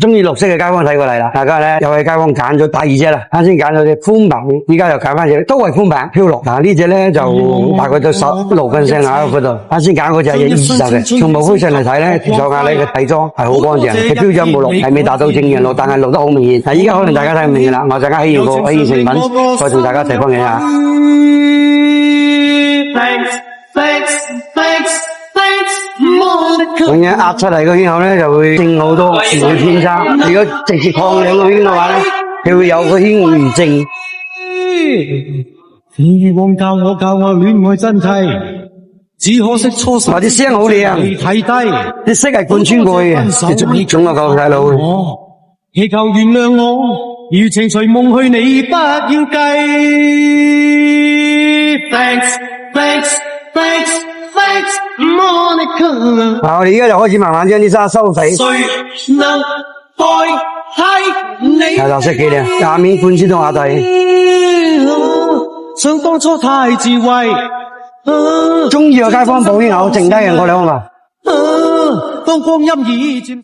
中意綠色嘅街坊睇過嚟啦，大家咧有位街坊揀咗第二隻啦，啱先揀咗隻寬版，依家又揀翻隻都係寬版飄綠。嗱呢隻咧就大概到16分聲喺嗰度，啱先揀嗰隻係20嘅，從毛灰上嚟睇咧，條手眼呢個底裝係好乾淨，佢標準冇綠，係未達到正陽綠，但係綠得好明顯。嗱依家可能大家睇唔明㗎啦，我陣間起完個起完成品，再同大家一齊分享下。咁樣壓出嚟個圈口咧就會正好多，唔會偏差。如果直接擴兩個圈嘅話咧，佢會有個圈會唔正。以往教我戀愛真諦，只可惜初時。啲聲好靚，睇低啲色係貫穿過去嘅，呢種啊夠細路。祈求原諒我，如情隨夢去，你不要計。嗱，我哋而家就開始慢慢將啲沙收肥。係啦，色幾靚，下面貫穿到下底。想當初太智慧，中意個街坊保險口，剩低人過兩個。當光陰已漸。